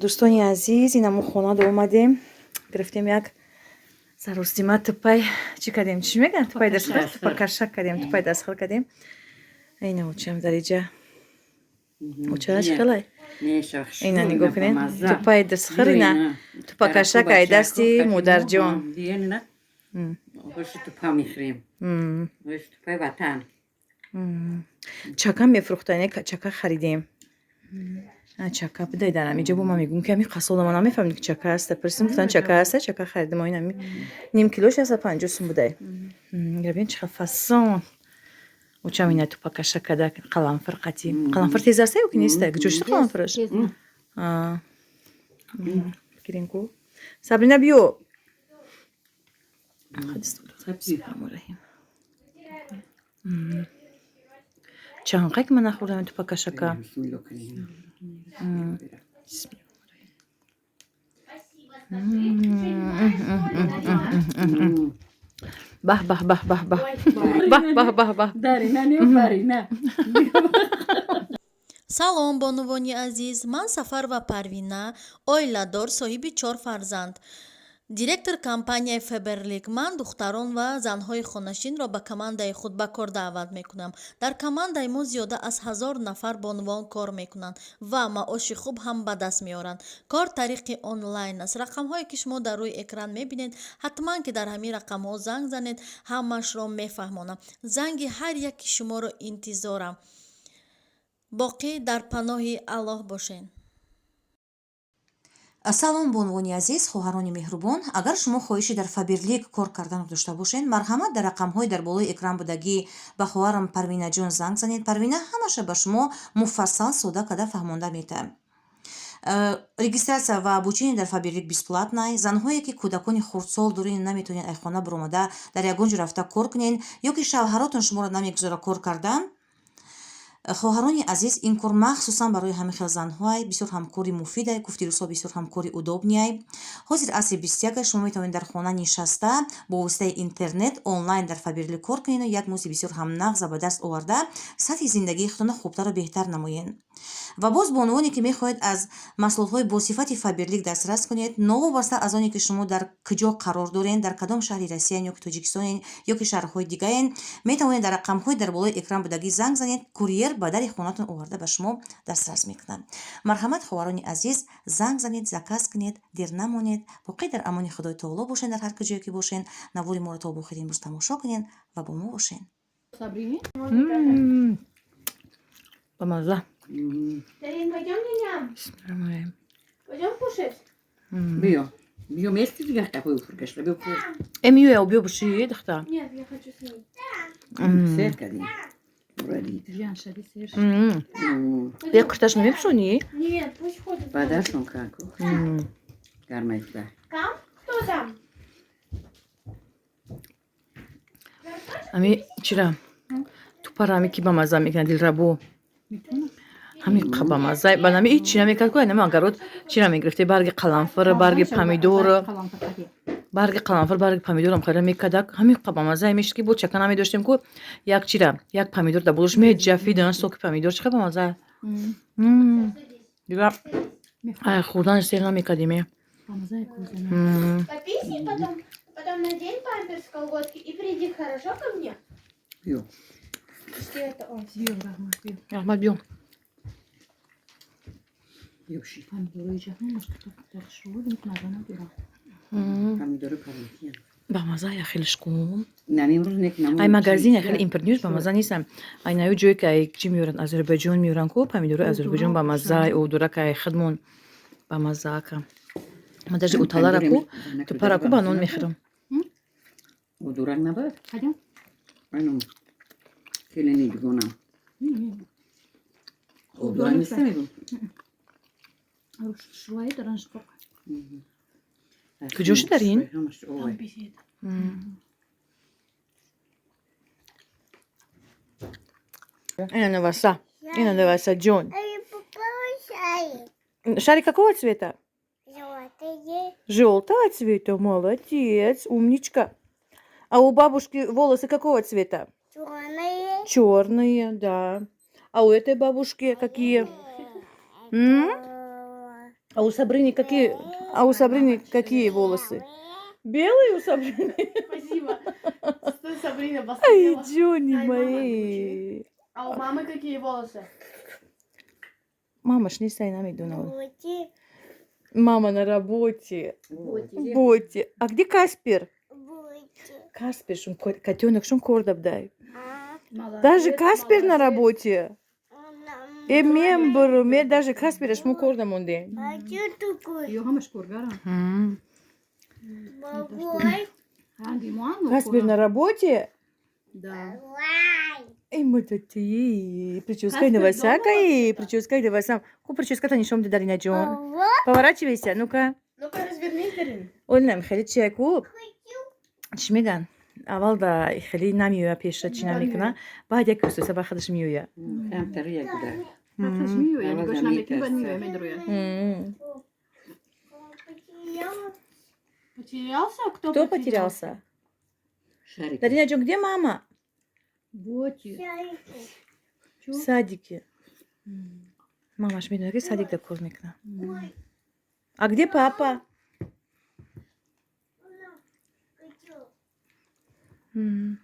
دوستانی عزیز اینم اون خونه دو اومدیم گرفتیم یک سروستیمه تپای چی کردیم چی میگن تپای دستخال تپا کشک کردیم تپای دستخال کردیم اینه اوچم در اینجا اوچه شخلای اینه نگاه کنین تپای دستخال اینه تپا کشک ای دستی مادر جان خوش تپا میخریم خوش تپای وطن چکه میفروختن چکه خریدیم چکه بده دارم اینجا با ما میگم که می قصول ما نمیفهمید که چکه است پرسیم گفتن چکه است چکه خریدیم ما اینا نیم کیلوش از 50 سوم بوده ببین چه فسون و چه اینا تو پاکش کده قلنفر قطی قلنفر تیز است یا که نیست جوشت قلنفرش بگیرین کو صبرینا بیو چند من نخوردم تو پاکش که به به به به به به به به дарина нефарина салом бонувони азиз ман сафарова парвина оиладор соҳиби 4 фарзанд директор компанияи феберлик ман духтарон ва занҳои хонашинро ба командаи худ ба кор даъват мекунам дар командаи мо зиёда аз 1000 нафар бонувон кор мекунанд ва маоши хуб ҳам ба даст меоранд кор тариқи онлайн аст рақамҳое ки шумо дар рӯи экран мебинед ҳатман ки дар ҳамин рақамҳо занг занед ҳамаашро мефаҳмонам занги ҳар яки шуморо интизорам боқӣ дар паноҳи аллоҳ бошед салом бонувони азиз хоҳарони меҳрубон агар шумо хоҳиши дар фаберлик кор карданро дошта бошед марҳамат дар рақамҳои дар болои экран будагӣ ба хоҳарам парвинаҷон занг занед парвина ҳамаша ба шумо муфассал сода карда фаҳмонда метавад регистратсия ва обучение дар фаберлик бесплатна занҳое ки кӯдакони хурдсол дорин наметавонед айхона биромада дар ягон ҷо рафта кор кунед ё ки шавҳаротон шуморо намегузора кор кардан хоҳарони азиз ин кор махсусан барои ҳамин хел занҳоай бисёр ҳамкори муфидай гуфти рӯзҳо бисёр ҳамкори удобниай ҳозир асри 21 шумо метавонед дар хона нишаста бо воситаи интернет онлайн дар фаберлик кор кунед як музди бисёр ҳамнағза ба даст оварда сатҳи зиндагии худтонро хубтару беҳтар намоед ва боз бо унвоне ки мехоҳед аз маҳсулотҳои босифати фаберлик дастрас кунед новобаста аз оне ки шумо дар куҷо қарор доред дар кадом шаҳри россияен ё ки тоҷикистонен ё ки шаҳрҳои дигаен метавонед дар рақамҳои дар болои экран будагӣ занг занед курьер ба дари хонатон оварда ба шумо дастрас мекунад марҳамат хоҳарони азиз занг занед заказ кунед дер намонед боқӣ дар амони худои таоло бошед дар ҳар куҷое ки бошед навори моро то бохир имрӯз тамошо кунед ва бо мо бошед با مزه دارین پایدام نینم پایدام پوشت بیا بیا месте دیگه قهوه فرگشت بیا پوش امیو یا بیو بشی دختر Нет, я хочу с ним. سر کردیم ورادید یک کشتش نمیپشونی؟ Нет, пусть ходит. بدرشون کاکو گرمایده Там? Кто там? امی چرا؟ تو پرامی که با مزه میکنه دیل ربو همین قبا مزه بعد همی هیچ چی نمیکرد که نمی آگرود چی نمیگرفته برگ قلنفر برگ پامیدور برگ قلنفر برگ پامیدور هم خیلی میکرد همین قبا مزه میشه که بود چکه نمی داشتیم که یک چی را یک پامیدور دبولش می جفیدن سوک پامیدور چه قبا مزه دیگه خوردن سیر نمیکردیم Пописни потом надень памперс, колготки и приди хорошо ко мне. بیا Что это он? رحمت بیو بیوشی پامیدور پامیدور با مزه یا خیلیش کن نمیمروز نکنم ای مگزین خیلی ایمپرنیوش با مزه نیستم ای نیو جوی که ای چی میورن آذربایجان میورن کو پامیدور آذربایجان با مزه او دورا که خدمون با مزه که من داشت اوتالا کو تو پارا کو با نون میخرم او دورک نبود اینو خیلی نیدگونم او دورک نیستم کجاش دارین؟ اینو نواسا اینو نواسا جون шарик какого цвета? Желтого цвета, молодец, умничка. А у бабушки волосы какого цвета? Черные. Черные, да. А у этой бабушки какие? А у Сабрины какие волосы? Белые у Сабрины? Спасибо. Сабрина Ай, посмотрела. Джонни Ай, мама, мои. А у мамы какие волосы? Мама ж не стай думала. Мама на работе. Боти. А где Каспер? Каспер, шум котенок, шум кордаб дай. Даже Каспер на работе. Мен даже Каспер шум кордам онде. Йо хамаш кургара. Анди муану. Каспер на работе? Да. Эй, матати. Прическа не высокая, прическа не высокая. Ку прическа-то не шум де Дарина Джон. Поворачивайся, ну-ка. Ну-ка, развернись, Дарин. Ольнам, хали чайку. Чмиган. Авалда хали намиюя пеша чинамикна. Баъд як кусу саба хадаш миюя. Камтария куда. Мию, я не Аваза гошна мекин, митас. мию, медруя. Потерялся? Кто потерялся? Шарик. Дарина Джон, где мама? Боти. В садике. Мама шмидна, где садик да кормикна? А где папа? М.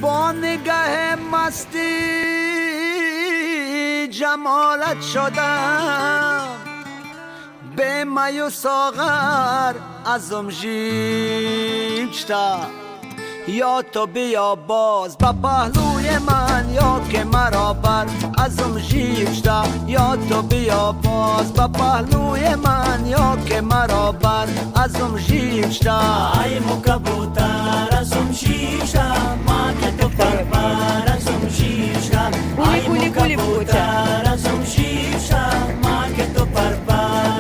با نگه مستی جمالت شدم به می و ساغر ازم ژیچتا یا تو بیا باز با پهلوی من یا که مرا بر ازم ژیچتا یا تو بیا باز با پهلوی من یا که مرا بر ازم ژیچتا ای مکبوتر ازم ژیچتا ما که تو پر ازم ژیچتا ای مکبوتر ازم ژیچتا ما که تو پر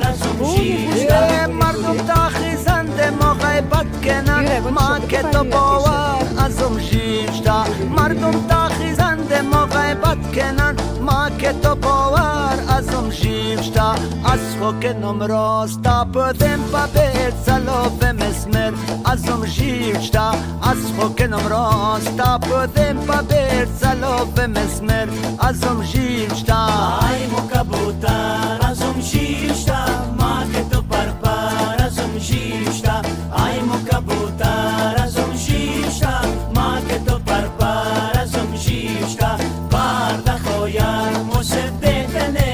ازم ژیچتا مردم تا خیزند ما غیبت کنن ما که تو باور ازم ژیچتا مردم تا خیزند ما غیبت کنن ما که تو باور ازم ژیچتا از خاک نمراست تا پدم پا بیت سلاف مسمر ازم ژیچتا از خاک نمراست تا پدم پا بیت سلاف مسمر ازم ژیچتا ای مکبوتر ازم ژیچتا ما که تو پر ازم ژیچتا ای مکبوتر ازم ژیچتا ما که تو پر ازم ژیچتا барда хояр мусебетене.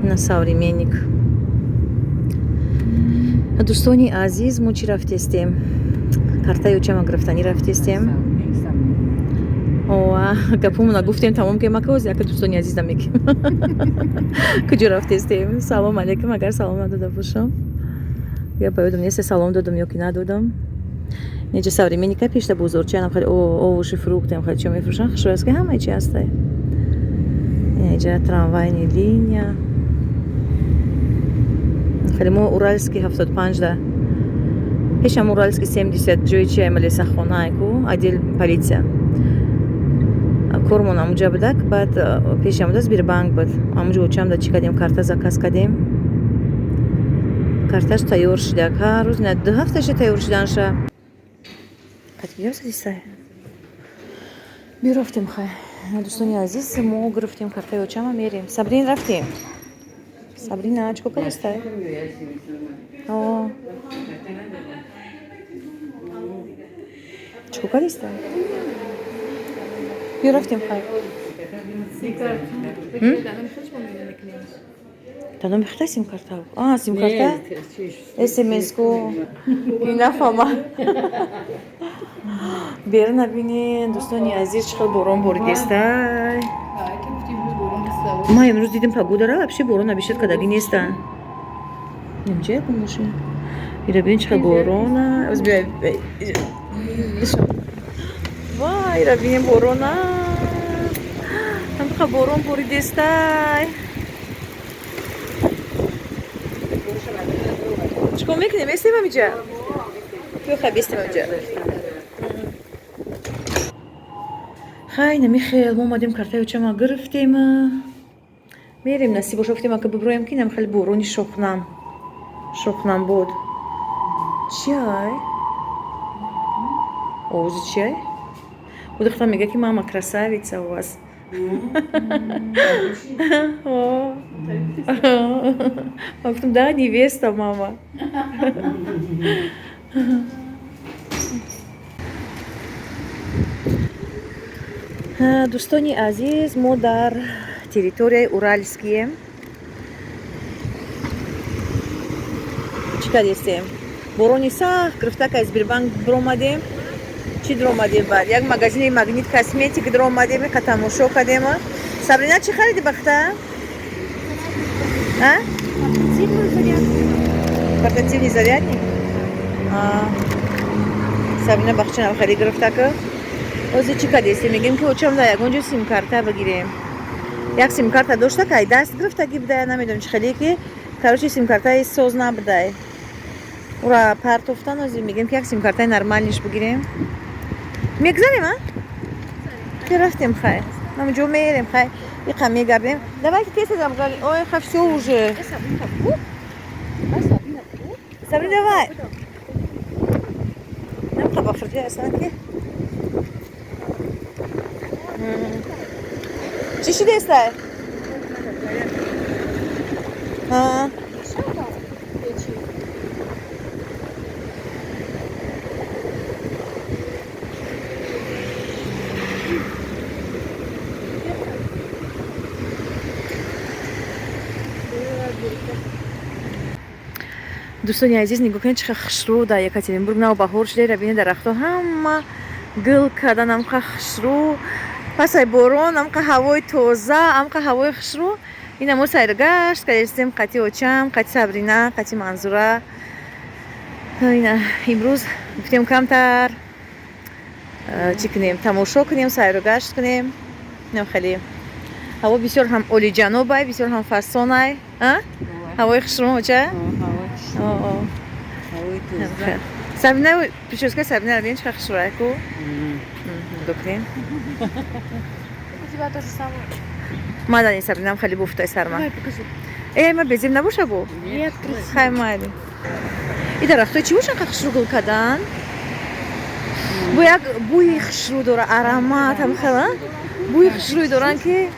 На современник. Дӯстони азиз, мо чӣ рафтестем? Картаи учама гирифтанӣ рафтестем. Гапумона гуфтем тамом ки макоз яка дӯстони азизам меким. Куҷо рафтестем? Салом алейкум, агар салом надода бошам. Я поёдам неста салом додам ё ки надодам. Неҷа современника пешта бозорчаам хеле овуши фруктам хеле чо мефурӯшам. Хушрояст ки ҳамаи чи ҳастай. Неҷа трамвайни линия. Хеле мо уральский 75 да. Пешам уральский 70 ҷои чи милисахонаку адил полиция. Кормон амуҷа будак, баъд пешам буда Сбербанк буд. Амуҷа учам да чӣ кардем, карта заказ кардем. Карташ тайёр шудак. Ҳар рӯз на 2 ҳафташа тайёр шуданша. Биёфтем хай. Дӯстони азиз, мо гирифтем картаи очама мерем. Сабрин рафтем. Сабрина, чӣ кор кардастай? Чӣ кор кардастай? Биё рафтем хай. Дадо мехта сим-карта? Сим-карта? СМС-ку. Нафама. Бера набинен, дӯстони азиз, чӣ хел борон боридестай. Ма имрӯз дидим погодара вообще борон абишад кадаги неста. Инҷа як мошин. Ира бинен чӣ хел борона. ایرا بینیم بارون هم بخوا بارون بوری دستای چکو میکنیم بیستیم همیجا کیو خواهی بیستیم همیجا خیلی نمیخیل ما اومدیم کارتای اوچه ما گرفتیم میریم نصیب شفتیم که ببرویم که نمیخیل بارونی شخنم بود چیای؟ اوزی چیای؟ او دختر میگه که ماما красавица у вас گفتم да невеста мама دوستانی عزیز ما در تریتوریای اورالسکیه چیکار هستیم بорони сах грифта ка Сбербанк бромадем чи дромадем бар як магазини магнит косметик дромадем ка тамошо кардем Сабрина чи хариди бахта а портативный зарядник Сабрина бахчана хариди грифта ка ози чи кардеси мегем ки очам да ягонҷо сим карта бигирем як сим карта дошта ка даст грифта гибда намедонам чи хеле ки короче сим картаи соз набудай ура партофтан ози мегем ки як сим картаи нормалниш бигирем мегзарем а ки рафтем хай ҳамаҷо мерем хай иқа мегардем давай ки тестадам гали ой хай всё уже сабри давай намқа бахшати аслан ки чӣ шудестай دوستانی عزیز نگاه کنید چقدر خشرو در یکاترینبورگ نو بهار شده را بینید درختها همه گل کردن همقدر خشرو پس ای بارون همقدر هوای تازه همقدر هوای خشرو این ما سیرگشت که هستیم قطی اوچم قطی سبرینا قطی منظوره اینا امروز گفتیم کمتر چی کنیم تماشا کنیم سیرگشت کنیم نم خیلی هوا بسیار هم اولی جنوبه بسیار هم فسانه هوای خشرو چه Sabina, прическа Sabina, видишь, как шурайку? Докрин. У тебя то же самое. Мадани Sabina, хали буфтай сарма. Давай, покажи. Ма безим набуша бу? Нет, красиво. Хай майли. И дарахтой чего шан как шругл кадан? Бу як буй хшру дора аромат ам хала? Буй хшру доран ки?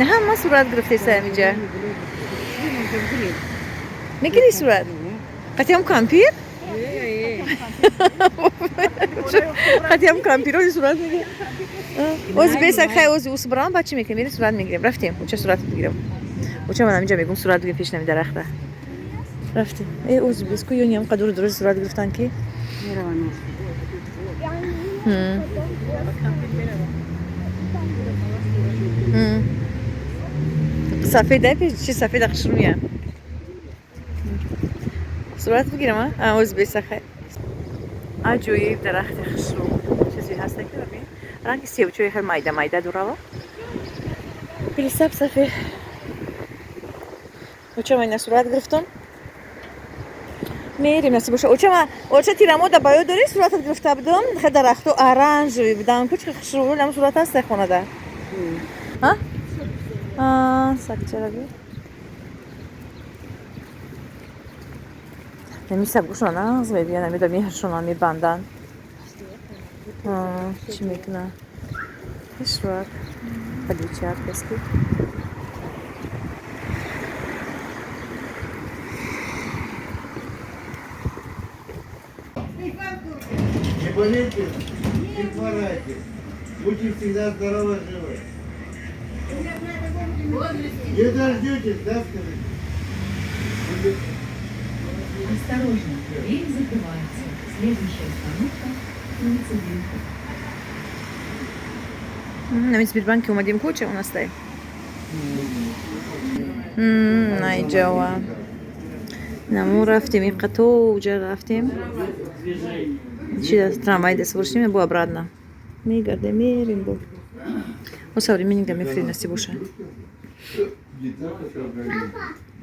Не ҳама сурат гирифте самиҷа. Мегири сурат? Қатиам кампир? Қатиам кампирони сурат мегирем. Ози бесак хай ози усбрам бачи мекунем мерем сурат мегирем. Рафтем. Уча сурат бигирем. Уча ман аминҷа мегум сурат бигирем пеш нами дарахта. Рафтем. Ози беску ёни ҳам қадур дуруз сурат гирифтан ки. Сафеда пеш чи сафеда хшрумия. صورت بگیرم آوز بیسخه عجویب درخت خشرو چیزی هست که ببین رنگ سیاه چوی خیلی مایده دوراوا بلی سب صفی اوچه من صورت گرفتم میریم نصیب باشه اوچه تیرمو دا بایو داری صورتت گرفته بدم خیلی درختو آرنجوی بدم کچه خشرو لام صورت هست خونه ده ساک چرا بید نمی‌سبگوشون از می‌بینن نمی‌دونم می‌هرشون می‌بندن چی می‌کنن هیچ‌وقت خیلی چیار بسکی Не болейте, не хворайте. Будьте всегда здоровы и живы. Не дождетесь, да, скажите? Осторожно, дверь закрывается. Следующая остановка – улица Вилка. на Сбербанке اومدیم کوچه اون هسته найджава نمو رفتیم اینقدر تو اونجا رفتیم چی تрамвай دست برشیم بو обратно میگرده میریم با современника мефринасти боша.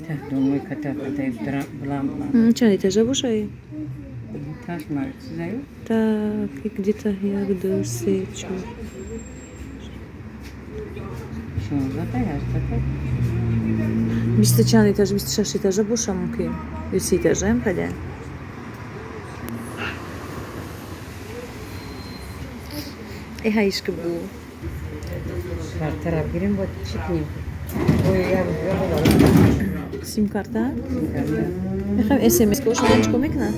Так, думаю, ката блам. Чани тежа боша и Таш марк, знаю. так и где-то як до сечу. Что, затаяш, так? 20 чани теж 26 теж боша муки. Юси теж ем хаде. Хаишка бу. Картера бирим, вот чипнем. Ой, я Сим карта? Ехам СМС боша денчко мекна.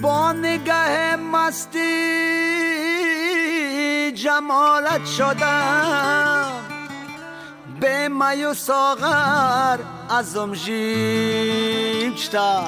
با نگه مستی جمالت شدم به می و ساغر ازم ژیچتا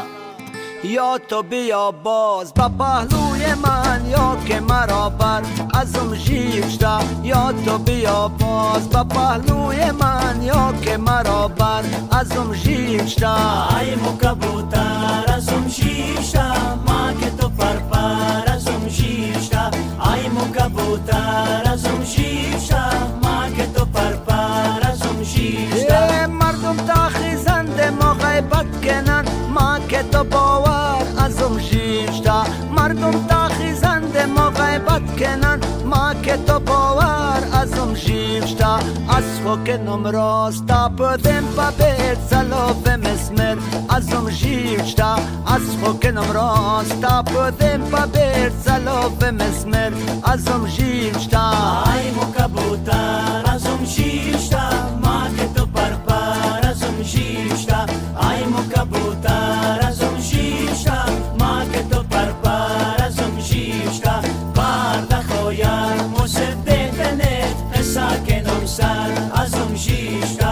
یا تو بیا باز با پهلوی من یا که مرا بر ازم ژیچتا یا تو بیا باز با پهلوی من یا که مرا بر ازم ژیچتا Ai mo kabutar azum shishta ma ke to parpar azum shishta Ai mo kabutar azum shishta ma ke to parpar azum shishta مردم تا خیزنده ما غیبت کنن ما که تو باور ازم ژیچتا مردم تا خیزنده ما غیبت کنن ما که تو باور ازم ژیچتا از خوکنم راستا بدم با بیت سلاف مسمر ازم ژیچتا از خوکنم راستا بدم با بیت سلاف مسمر ازم ژیچتا